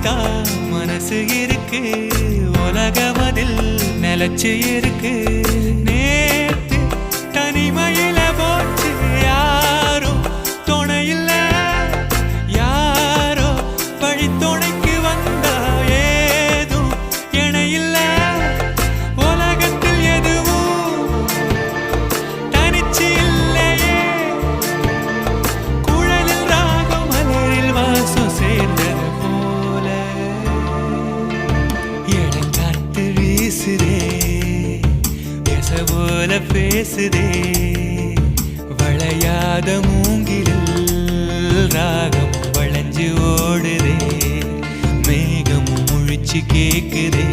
இருக்கா மனசு இருக்கு உலகமதில் நிலச்சு இருக்கு நேத்து தனிமையில போச்சு யாரும் துணையில்ல யாரோ வழி துணைக்கு வந்தா ஏதும் இணையில்ல உலகத்தில் எதுவும் தனிச்சு இல்லையே குழலில் ராகம் மலரில் வாசம் சேர்ந்தது போல இடங்காட்டு வீசுதே போல பேசுதே வளையாத மூங்கிலில் ராகம் வளைஞ்சு ஓடுதே மேகமும் முழிச்சு கேக்குதே